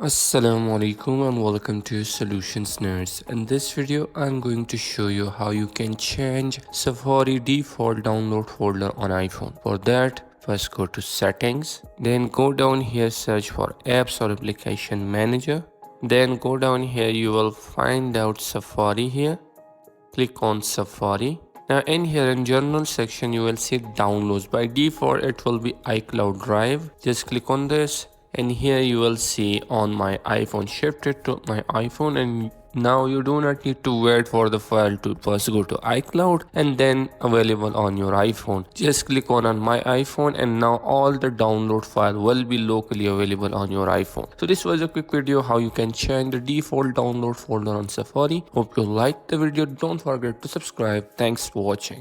Assalamu alaikum and welcome to Solutions Nerds. In this video, I'm going to show you how you can change Safari default download folder on iPhone. For that, first go to Settings, then go down here, search for Apps or Application Manager. Then go down here, you will find out Safari here. Click on Safari. Now in here in General section, you will see Downloads. By default, it will be iCloud Drive. Just click on this. And here you will see on my iPhone, shift it to my iPhone, and now you do not need to wait for the file to first go to iCloud and then available on your iPhone. Just click on my iPhone and now all the download file will be locally available on your iPhone. So this was a quick video how you can change the default download folder on Safari. Hope you liked the video. Don't forget to subscribe. Thanks for watching.